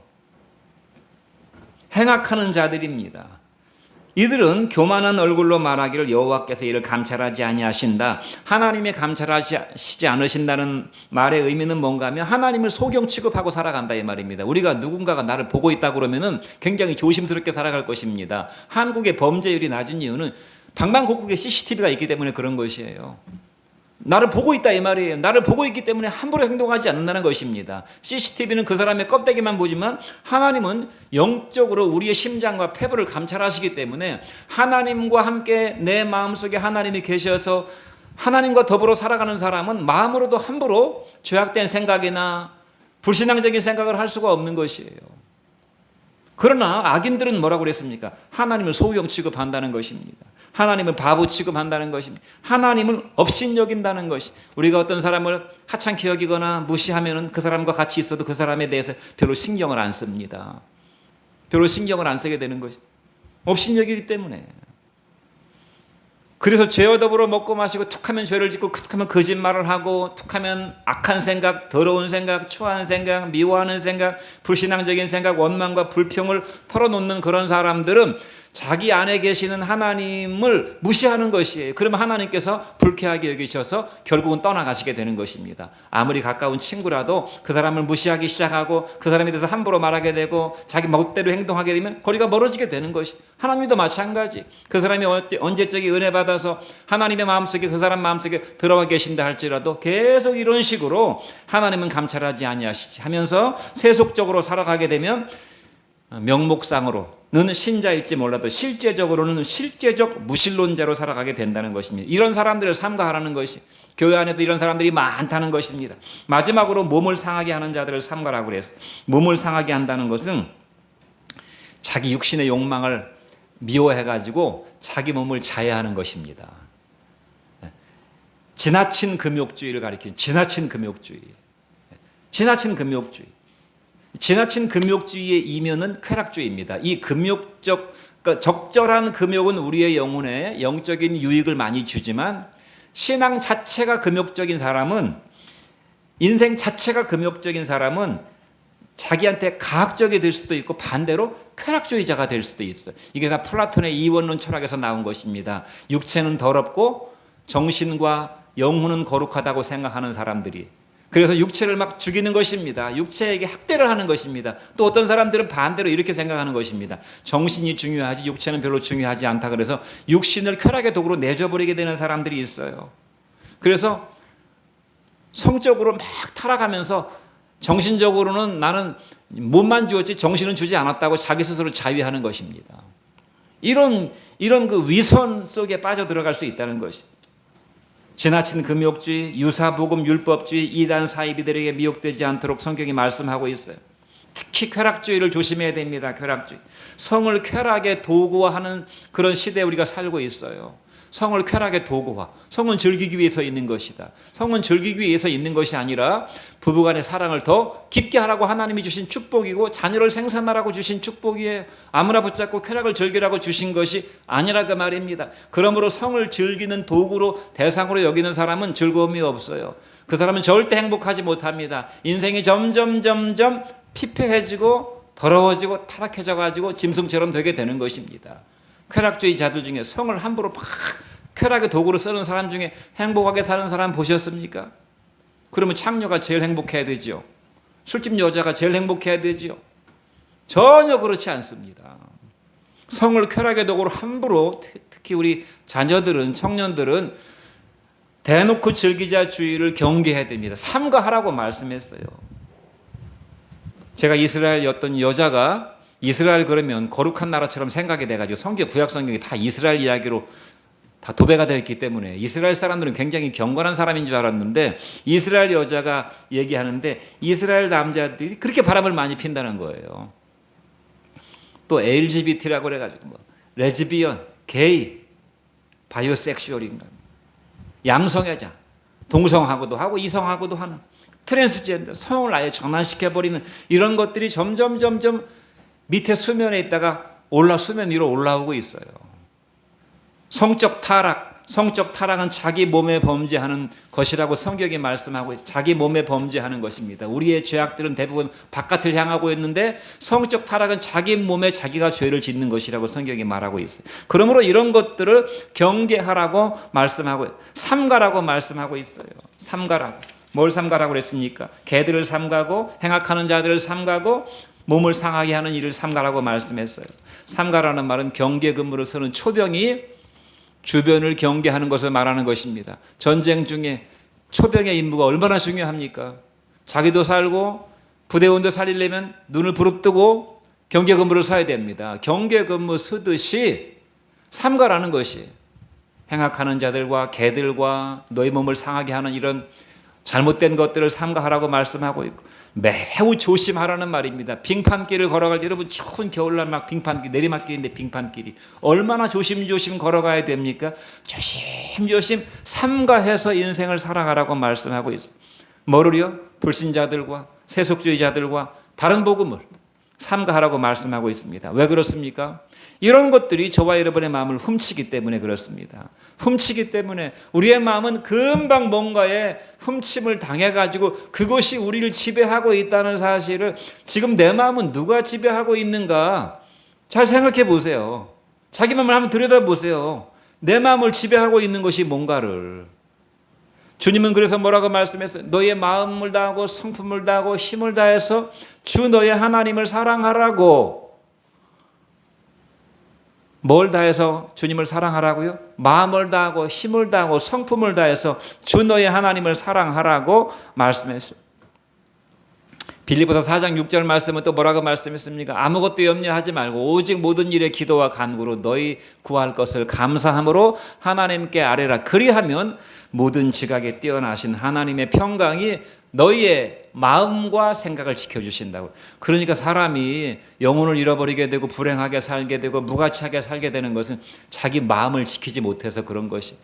행악하는 자들입니다. 이들은 교만한 얼굴로 말하기를 여호와께서 이를 감찰하지 아니하신다. 하나님이 감찰하시지 않으신다는 말의 의미는 뭔가 하면 하나님을 소경 취급하고 살아간다 이 말입니다. 우리가 누군가가 나를 보고 있다 그러면은 굉장히 조심스럽게 살아갈 것입니다. 한국의 범죄율이 낮은 이유는 방방곡곡에 CCTV가 있기 때문에 그런 것이에요. 나를 보고 있다 이 말이에요. 나를 보고 있기 때문에 함부로 행동하지 않는다는 것입니다. CCTV는 그 사람의 껍데기만 보지만 하나님은 영적으로 우리의 심장과 폐부를 감찰하시기 때문에 하나님과 함께 내 마음속에 하나님이 계셔서 하나님과 더불어 살아가는 사람은 마음으로도 함부로 죄악된 생각이나 불신앙적인 생각을 할 수가 없는 것이에요. 그러나 악인들은 뭐라고 그랬습니까? 하나님을 소경 취급한다는 것입니다. 하나님을 바보 취급한다는 것입니다. 하나님을 업신여긴다는 것이, 우리가 어떤 사람을 하찮게 여기거나 무시하면 그 사람과 같이 있어도 그 사람에 대해서 별로 신경을 안 씁니다. 별로 신경을 안 쓰게 되는 것이 업신여기기 때문에. 그래서 죄와 더불어 먹고 마시고 툭하면 죄를 짓고 툭하면 거짓말을 하고 툭하면 악한 생각, 더러운 생각, 추한 생각, 미워하는 생각, 불신앙적인 생각, 원망과 불평을 털어놓는 그런 사람들은 자기 안에 계시는 하나님을 무시하는 것이에요. 그러면 하나님께서 불쾌하게 여기셔서 결국은 떠나가시게 되는 것입니다. 아무리 가까운 친구라도 그 사람을 무시하기 시작하고 그 사람에 대해서 함부로 말하게 되고 자기 멋대로 행동하게 되면 거리가 멀어지게 되는 것이, 하나님도 마찬가지. 그 사람이 언제적인 은혜 받아서 하나님의 마음속에, 그 사람 마음속에 들어와 계신다 할지라도 계속 이런 식으로 하나님은 감찰하지 아니하시지 하면서 세속적으로 살아가게 되면 명목상으로 신자일지 몰라도 실제적으로는 실제적 무신론자로 살아가게 된다는 것입니다. 이런 사람들을 삼가하라는 것이, 교회 안에도 이런 사람들이 많다는 것입니다. 마지막으로 몸을 상하게 하는 자들을 삼가라고 그랬어요. 몸을 상하게 한다는 것은 자기 육신의 욕망을 미워해가지고 자기 몸을 자해하는 것입니다. 지나친 금욕주의를 가리키는 지나친 금욕주의. 지나친 금욕주의. 지나친 금욕주의의 이면은 쾌락주의입니다. 이 그러니까 적절한 금욕은 우리의 영혼에 영적인 유익을 많이 주지만 신앙 자체가 금욕적인 사람은, 인생 자체가 금욕적인 사람은 자기한테 가학적이 될 수도 있고 반대로 쾌락주의자가 될 수도 있어요. 이게 다 플라톤의 이원론 철학에서 나온 것입니다. 육체는 더럽고 정신과 영혼은 거룩하다고 생각하는 사람들이, 그래서 육체를 막 죽이는 것입니다. 육체에게 학대를 하는 것입니다. 또 어떤 사람들은 반대로 이렇게 생각하는 것입니다. 정신이 중요하지 육체는 별로 중요하지 않다. 그래서 육신을 쾌락의 도구로 내줘버리게 되는 사람들이 있어요. 그래서 성적으로 막 타락하면서 정신적으로는 나는 몸만 주었지 정신은 주지 않았다고 자기 스스로 자위하는 것입니다. 이런 그 위선 속에 빠져들어갈 수 있다는 것이. 지나친 금욕주의, 유사복음, 율법주의, 이단 사이비들에게 미혹되지 않도록 성경이 말씀하고 있어요. 특히 쾌락주의를 조심해야 됩니다. 쾌락주의. 성을 쾌락의 도구화하는 그런 시대에 우리가 살고 있어요. 성을 쾌락의 도구화. 성은 즐기기 위해서 있는 것이다. 성은 즐기기 위해서 있는 것이 아니라 부부간의 사랑을 더 깊게 하라고 하나님이 주신 축복이고 자녀를 생산하라고 주신 축복이에요. 아무나 붙잡고 쾌락을 즐기라고 주신 것이 아니라 그 말입니다. 그러므로 성을 즐기는 도구로 대상으로 여기는 사람은 즐거움이 없어요. 그 사람은 절대 행복하지 못합니다. 인생이 점점 피폐해지고 더러워지고 타락해져가지고 짐승처럼 되게 되는 것입니다. 쾌락주의자들 중에 성을 함부로 막 쾌락의 도구로 쓰는 사람 중에 행복하게 사는 사람 보셨습니까? 그러면 창녀가 제일 행복해야 되죠. 술집 여자가 제일 행복해야 되죠. 전혀 그렇지 않습니다. 성을 쾌락의 도구로 함부로, 특히 우리 자녀들은, 청년들은 대놓고 즐기자주의를 경계해야 됩니다. 삼가하라고 말씀했어요. 제가 이스라엘 어떤 여자가 이스라엘 그러면 거룩한 나라처럼 생각이 돼가지고 구약 성경이 다 이스라엘 이야기로 다 도배가 되어 있기 때문에 이스라엘 사람들은 굉장히 경건한 사람인 줄 알았는데 이스라엘 여자가 얘기하는데 이스라엘 남자들이 그렇게 바람을 많이 핀다는 거예요. 또 LGBT라고 그래가지고 레즈비언, 게이, 바이오섹슈얼인가, 양성애자, 동성하고도 하고 이성하고도 하는 트랜스젠더, 성을 아예 전환시켜버리는 이런 것들이 점점 밑에 수면에 있다가 수면 위로 올라오고 있어요. 성적 타락은 자기 몸에 범죄하는 것이라고 성경이 말씀하고 있어요. 자기 몸에 범죄하는 것입니다. 우리의 죄악들은 대부분 바깥을 향하고 있는데 성적 타락은 자기 몸에 자기가 죄를 짓는 것이라고 성경이 말하고 있어요. 그러므로 이런 것들을 경계하라고 말씀하고, 삼가라고 말씀하고 있어요. 삼가라고. 뭘 삼가라고 그랬습니까? 개들을 삼가고 행악하는 자들을 삼가고 몸을 상하게 하는 일을 삼가라고 말씀했어요. 삼가라는 말은 경계 근무를 쓰는 초병이 주변을 경계하는 것을 말하는 것입니다. 전쟁 중에 초병의 임무가 얼마나 중요합니까? 자기도 살고 부대원도 살리려면 눈을 부릅뜨고 경계 근무를 써야 됩니다. 경계 근무 쓰듯이 삼가라는 것이 행악하는 자들과 개들과 너희 몸을 상하게 하는 이런 잘못된 것들을 삼가하라고 말씀하고 있고 매우 조심하라는 말입니다. 빙판길을 걸어갈 때 여러분 추운 겨울날 막 빙판길, 내리막길인데 빙판길이 얼마나 조심조심 걸어가야 됩니까? 조심조심 삼가해서 인생을 살아가라고 말씀하고 있어요. 뭐를요? 불신자들과 세속주의자들과 다른 복음을 삼가하라고 말씀하고 있습니다. 왜 그렇습니까? 이런 것들이 저와 여러분의 마음을 훔치기 때문에 그렇습니다. 훔치기 때문에 우리의 마음은 금방 뭔가에 훔침을 당해가지고 그것이 우리를 지배하고 있다는 사실을, 지금 내 마음은 누가 지배하고 있는가 잘 생각해 보세요. 자기 마음을 한번 들여다보세요. 내 마음을 지배하고 있는 것이 뭔가를. 주님은 그래서 뭐라고 말씀했어요? 너의 마음을 다하고 성품을 다하고 힘을 다해서 주 너의 하나님을 사랑하라고. 뭘 다해서 주님을 사랑하라고요? 마음을 다하고 힘을 다하고 성품을 다해서 주 너의 하나님을 사랑하라고 말씀했어요. 빌립보서 4장 6절 말씀은 또 뭐라고 말씀했습니까? 아무것도 염려하지 말고 오직 모든 일에 기도와 간구로 너희 구할 것을 감사함으로 하나님께 아뢰라. 그리하면 모든 지각에 뛰어나신 하나님의 평강이 너희의 마음과 생각을 지켜주신다고. 그러니까 사람이 영혼을 잃어버리게 되고 불행하게 살게 되고 무가치하게 살게 되는 것은 자기 마음을 지키지 못해서 그런 것이.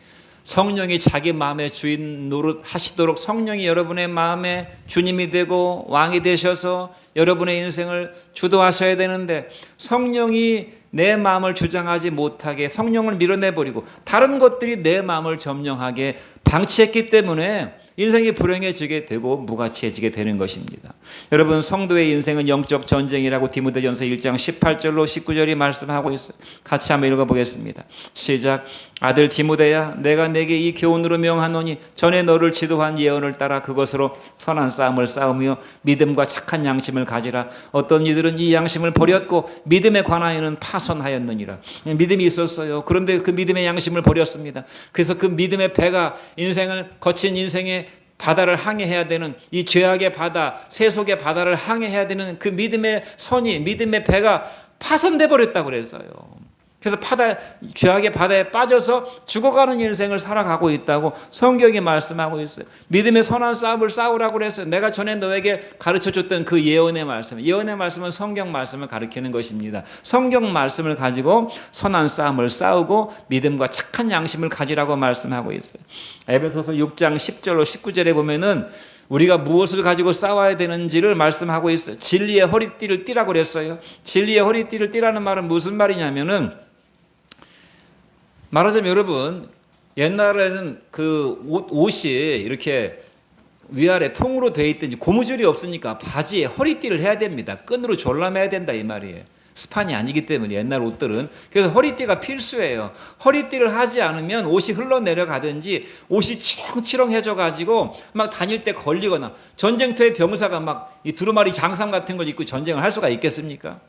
성령이 자기 마음의 주인 노릇하시도록 성령이 여러분의 마음의 주님이 되고 왕이 되셔서 여러분의 인생을 주도하셔야 되는데, 성령이 내 마음을 주장하지 못하게 성령을 밀어내버리고 다른 것들이 내 마음을 점령하게 방치했기 때문에 인생이 불행해지게 되고 무가치해지게 되는 것입니다. 여러분, 성도의 인생은 영적 전쟁이라고 디모데전서 1장 18절로 19절이 말씀하고 있어요. 같이 한번 읽어보겠습니다. 시작. 아들 디모데야, 내가 내게 이 교훈으로 명하노니 전에 너를 지도한 예언을 따라 그것으로 선한 싸움을 싸우며 믿음과 착한 양심을 가지라. 어떤 이들은 이 양심을 버렸고 믿음에 관하여는 파손하였느니라. 믿음이 있었어요. 그런데 그 믿음의 양심을 버렸습니다. 그래서 그 믿음의 배가 인생을 거친 인생의 바다를 항해해야 되는, 이 죄악의 바다, 세속의 바다를 항해해야 되는 그 믿음의 선이, 믿음의 배가 파손돼 버렸다고 그랬어요. 그래서 죄악의 바다에 빠져서 죽어가는 인생을 살아가고 있다고 성경이 말씀하고 있어요. 믿음의 선한 싸움을 싸우라고 그랬어요. 내가 전에 너에게 가르쳐줬던 그 예언의 말씀은 성경 말씀을 가리키는 것입니다. 성경 말씀을 가지고 선한 싸움을 싸우고 믿음과 착한 양심을 가지라고 말씀하고 있어요. 에베소서 6장 10절로 19절에 보면은 우리가 무엇을 가지고 싸워야 되는지를 말씀하고 있어요. 진리의 허리띠를 띠라고 그랬어요. 진리의 허리띠를 띠라는 말은 무슨 말이냐면은, 말하자면 여러분, 옛날에는 그 옷이 이렇게 위아래 통으로 되어 있든지 고무줄이 없으니까 바지에 허리띠를 해야 됩니다. 끈으로 졸라매야 된다 이 말이에요. 스판이 아니기 때문에 옛날 옷들은. 그래서 허리띠가 필수예요. 허리띠를 하지 않으면 옷이 흘러내려가든지 옷이 치렁치렁해져 가지고 막 다닐 때 걸리거나, 전쟁터의 병사가 막 이 두루마리 장상 같은 걸 입고 전쟁을 할 수가 있겠습니까?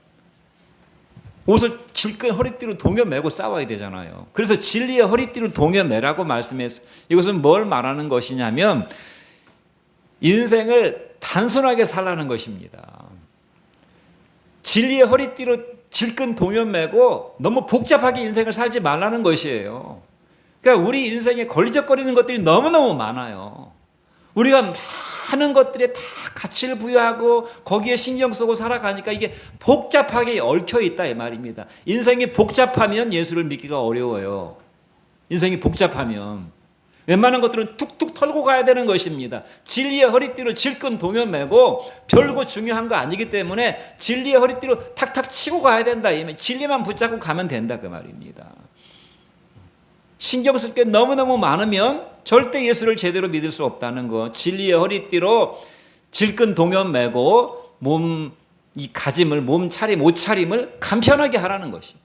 옷을 질끈 허리띠로 동여매고 싸워야 되잖아요. 그래서 진리의 허리띠로 동여매라고 말씀했어요. 이것은 뭘 말하는 것이냐면 인생을 단순하게 살라는 것입니다. 진리의 허리띠로 질끈 동여매고 너무 복잡하게 인생을 살지 말라는 것이에요. 그러니까 우리 인생에 걸리적거리는 것들이 너무너무 많아요. 우리가 많은 것들에 다 가치를 부여하고 거기에 신경 쓰고 살아가니까 이게 복잡하게 얽혀 있다 이 말입니다. 인생이 복잡하면 예수를 믿기가 어려워요. 인생이 복잡하면 웬만한 것들은 툭툭 털고 가야 되는 것입니다. 진리의 허리띠로 질끈 동여매고 별거 중요한 거 아니기 때문에 진리의 허리띠로 탁탁 치고 가야 된다. 진리만 붙잡고 가면 된다 그 말입니다. 신경 쓸 게 너무너무 많으면 절대 예수를 제대로 믿을 수 없다는 거. 진리의 허리띠로 질끈 동여매고 옷차림을 간편하게 하라는 것이.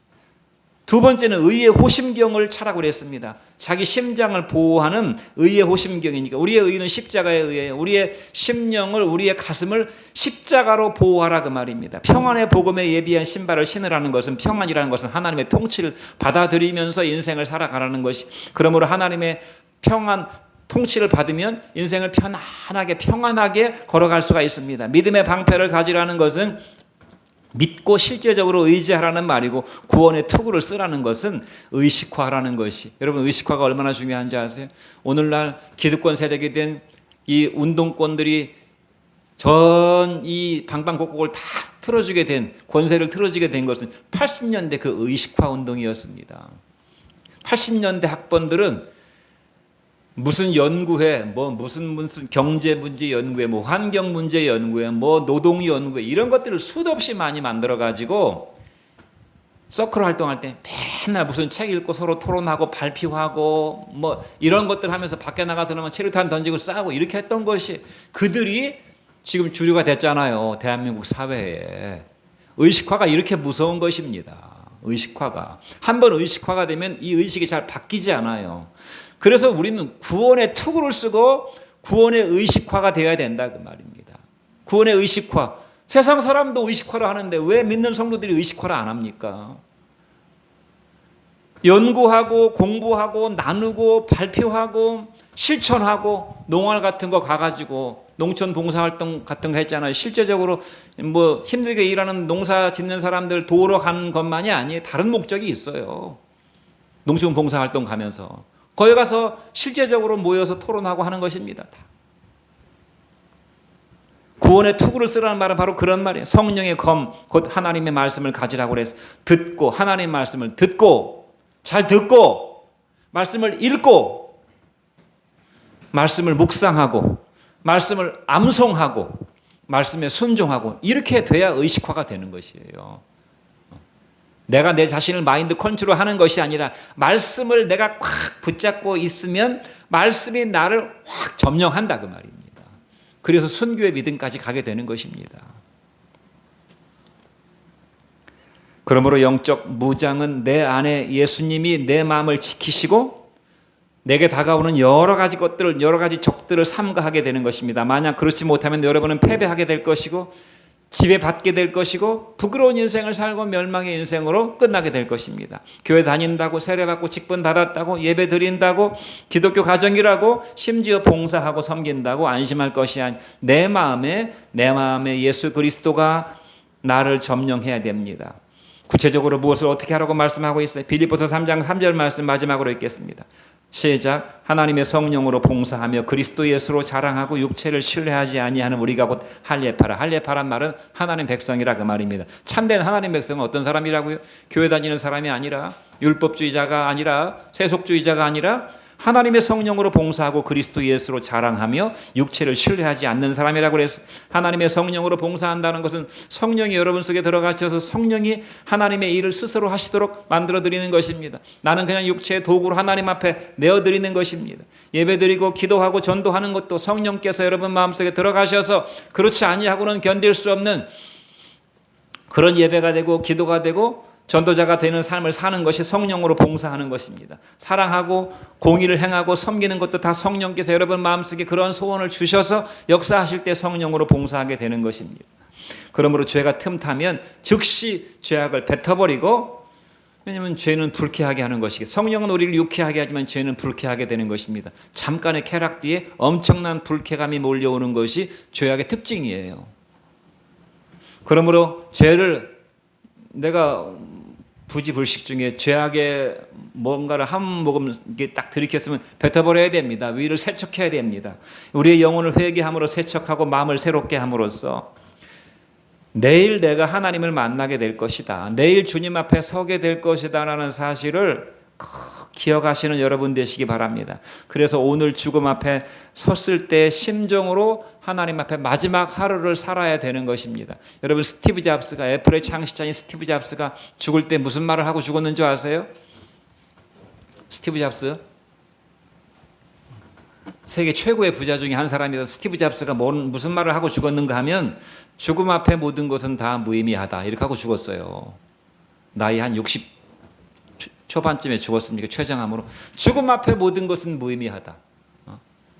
두 번째는 의의 호심경을 차라고 그랬습니다. 자기 심장을 보호하는 의의 호심경이니까 우리의 의는 십자가에 의해요. 우리의 심령을, 우리의 가슴을 십자가로 보호하라 그 말입니다. 평안의 복음에 예비한 신발을 신으라는 것은, 평안이라는 것은 하나님의 통치를 받아들이면서 인생을 살아가라는 것이. 그러므로 하나님의 평안 통치를 받으면 인생을 평안하게 걸어갈 수가 있습니다. 믿음의 방패를 가지라는 것은 믿고 실제적으로 의지하라는 말이고, 구원의 투구를 쓰라는 것은 의식화라는 것이. 여러분, 의식화가 얼마나 중요한지 아세요? 오늘날 기득권 세력이 된 이 운동권들이 전 이 방방곡곡을 다 틀어주게 된, 권세를 틀어주게 된 것은 80년대 그 의식화 운동이었습니다. 80년대 학번들은 무슨 연구회, 무슨 경제 문제 연구회, 환경 문제 연구회, 노동 연구회, 이런 것들을 수도 없이 많이 만들어 가지고 서클 활동할 때 맨날 무슨 책 읽고 서로 토론하고 발표하고 이런 것들 하면서 밖에 나가서는 체류탄 던지고 싸우고 이렇게 했던 것이, 그들이 지금 주류가 됐잖아요. 대한민국 사회에. 의식화가 이렇게 무서운 것입니다. 의식화가. 한번 의식화가 되면 이 의식이 잘 바뀌지 않아요. 그래서 우리는 구원의 투구를 쓰고 구원의 의식화가 되어야 된다 그 말입니다. 구원의 의식화. 세상 사람도 의식화를 하는데 왜 믿는 성도들이 의식화를 안 합니까? 연구하고 공부하고 나누고 발표하고 실천하고 농활 같은 거 가가지고 농촌 봉사활동 같은 거 했잖아요. 실제적으로 뭐 힘들게 일하는 농사 짓는 사람들 도우러 간 것만이 아니에요. 다른 목적이 있어요. 농촌 봉사활동 가면서 거기 가서 실제적으로 모여서 토론하고 하는 것입니다. 다. 구원의 투구를 쓰라는 말은 바로 그런 말이에요. 성령의 검, 곧 하나님의 말씀을 가지라고 그래서 듣고, 하나님의 말씀을 듣고, 잘 듣고, 말씀을 읽고, 말씀을 묵상하고, 말씀을 암송하고, 말씀에 순종하고, 이렇게 돼야 의식화가 되는 것이에요. 내가 내 자신을 마인드 컨트롤 하는 것이 아니라 말씀을 내가 꽉 붙잡고 있으면 말씀이 나를 확 점령한다 그 말입니다. 그래서 순교의 믿음까지 가게 되는 것입니다. 그러므로 영적 무장은 내 안에 예수님이 내 마음을 지키시고 내게 다가오는 여러 가지 것들을, 여러 가지 적들을 삼가하게 되는 것입니다. 만약 그렇지 못하면 여러분은 패배하게 될 것이고 지배받게 될 것이고 부끄러운 인생을 살고 멸망의 인생으로 끝나게 될 것입니다. 교회 다닌다고 세례받고 직분 받았다고 예배 드린다고 기독교 가정이라고 심지어 봉사하고 섬긴다고 안심할 것이 아니 내 마음에 예수 그리스도가 나를 점령해야 됩니다. 구체적으로 무엇을 어떻게 하라고 말씀하고 있어요? 빌립보서 3장 3절 말씀 마지막으로 읽겠습니다. 시작. 하나님의 성령으로 봉사하며 그리스도 예수로 자랑하고 육체를 신뢰하지 아니하는 우리가 곧 할례파라. 할례파란 말은 하나님 백성이라 그 말입니다. 참된 하나님 백성은 어떤 사람이라고요? 교회 다니는 사람이 아니라 율법주의자가 아니라 세속주의자가 아니라 하나님의 성령으로 봉사하고 그리스도 예수로 자랑하며 육체를 신뢰하지 않는 사람이라고 그래서 하나님의 성령으로 봉사한다는 것은 성령이 여러분 속에 들어가셔서 성령이 하나님의 일을 스스로 하시도록 만들어드리는 것입니다. 나는 그냥 육체의 도구로 하나님 앞에 내어드리는 것입니다. 예배드리고 기도하고 전도하는 것도 성령께서 여러분 마음속에 들어가셔서 그렇지 아니하고는 견딜 수 없는 그런 예배가 되고 기도가 되고 전도자가 되는 삶을 사는 것이 성령으로 봉사하는 것입니다. 사랑하고 공의를 행하고 섬기는 것도 다 성령께서 여러분 마음속에 그런 소원을 주셔서 역사하실 때 성령으로 봉사하게 되는 것입니다. 그러므로 죄가 틈타면 즉시 죄악을 뱉어버리고, 왜냐하면 죄는 불쾌하게 하는 것이기 성령은 우리를 유쾌하게 하지만 죄는 불쾌하게 되는 것입니다. 잠깐의 쾌락 뒤에 엄청난 불쾌감이 몰려오는 것이 죄악의 특징이에요. 그러므로 죄를 내가 부지불식 중에 죄악의 뭔가를 한 모금 딱 들이켰으면 뱉어버려야 됩니다. 위를 세척해야 됩니다. 우리의 영혼을 회개함으로 세척하고 마음을 새롭게 함으로써 내일 내가 하나님을 만나게 될 것이다. 내일 주님 앞에 서게 될 것이다 라는 사실을 기억하시는 여러분 되시기 바랍니다. 그래서 오늘 죽음 앞에 섰을 때 심정으로 하나님 앞에 마지막 하루를 살아야 되는 것입니다. 여러분 스티브 잡스가 애플의 창시자인 스티브 잡스가 죽을 때 무슨 말을 하고 죽었는 줄 아세요? 스티브 잡스 세계 최고의 부자 중에 한 사람이다. 스티브 잡스가 무슨 말을 하고 죽었는가 하면 죽음 앞에 모든 것은 다 무의미하다 이렇게 하고 죽었어요. 나이 한 60 초반쯤에 죽었습니까? 췌장암으로. 죽음 앞에 모든 것은 무의미하다.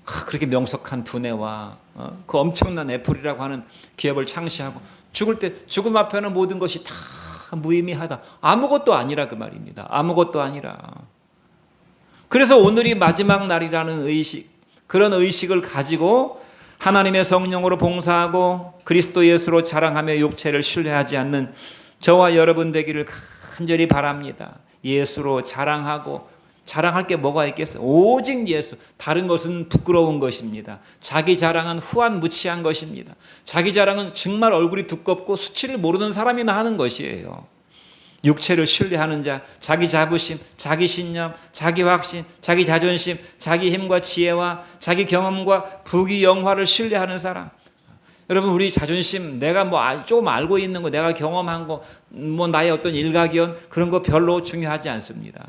그렇게 명석한 두뇌와 그 엄청난 애플이라고 하는 기업을 창시하고 죽을 때 죽음 앞에는 모든 것이 다 무의미하다. 아무것도 아니라 그 말입니다. 아무것도 아니라. 그래서 오늘이 마지막 날이라는 의식, 그런 의식을 가지고 하나님의 성령으로 봉사하고 그리스도 예수로 자랑하며 육체를 신뢰하지 않는 저와 여러분 되기를 간절히 바랍니다. 예수로 자랑하고 자랑할 게 뭐가 있겠어요? 오직 예수. 다른 것은 부끄러운 것입니다. 자기 자랑은 후한무치한 것입니다. 자기 자랑은 정말 얼굴이 두껍고 수치를 모르는 사람이나 하는 것이에요. 육체를 신뢰하는 자, 자기 자부심, 자기 신념, 자기 확신, 자기 자존심, 자기 힘과 지혜와 자기 경험과 부귀 영화를 신뢰하는 사람. 여러분 우리 자존심 내가 좀 알고 있는 거 내가 경험한 거 나의 어떤 일가견 그런 거 별로 중요하지 않습니다.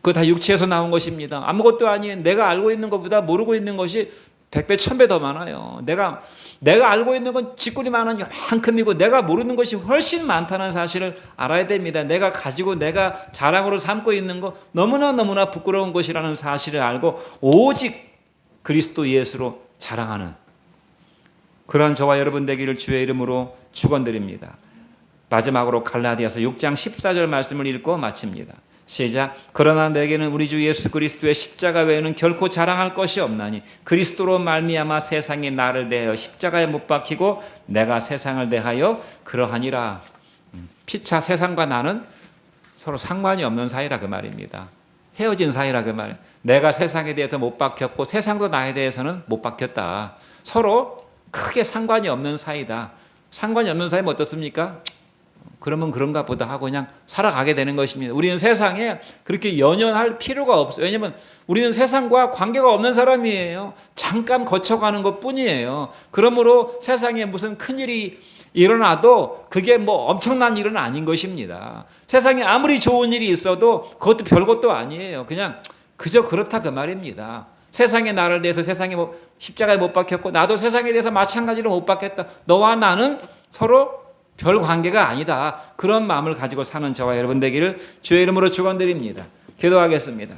그거 다 육체에서 나온 것입니다. 아무것도 아닌 내가 알고 있는 것보다 모르고 있는 것이 100배 1000배 더 많아요. 내가 알고 있는 건 쥐꼬리만한 요만큼이고 내가 모르는 것이 훨씬 많다는 사실을 알아야 됩니다. 내가 가지고 내가 자랑으로 삼고 있는 거 너무나 부끄러운 것이라는 사실을 알고 오직 그리스도 예수로 자랑하는 그러한 저와 여러분 되기를 주의 이름으로 축원드립니다. 마지막으로 갈라디아서 6장 14절 말씀을 읽고 마칩니다. 시작. 그러나 내게는 우리 주 예수 그리스도의 십자가 외에는 결코 자랑할 것이 없나니 그리스도로 말미암아 세상이 나를 대하여 십자가에 못 박히고 내가 세상을 대하여 그러하니라. 피차 세상과 나는 서로 상관이 없는 사이라 그 말입니다. 헤어진 사이라 그 말. 내가 세상에 대해서 못 박혔고 세상도 나에 대해서는 못 박혔다. 서로 크게 상관이 없는 사이다. 상관이 없는 사이면 어떻습니까? 그러면 그런가 보다 하고 그냥 살아가게 되는 것입니다. 우리는 세상에 그렇게 연연할 필요가 없어요. 왜냐하면 우리는 세상과 관계가 없는 사람이에요. 잠깐 거쳐가는 것 뿐이에요. 그러므로 세상에 무슨 큰일이 일어나도 그게 뭐 엄청난 일은 아닌 것입니다. 세상에 아무리 좋은 일이 있어도 그것도 별것도 아니에요. 그냥 그저 그렇다 그 말입니다. 세상에 나를 대해서 세상에 십자가에 못 박혔고 나도 세상에 대해서 마찬가지로 못 박혔다. 너와 나는 서로 별 관계가 아니다. 그런 마음을 가지고 사는 저와 여러분 되기를 주의 이름으로 축원드립니다. 기도하겠습니다.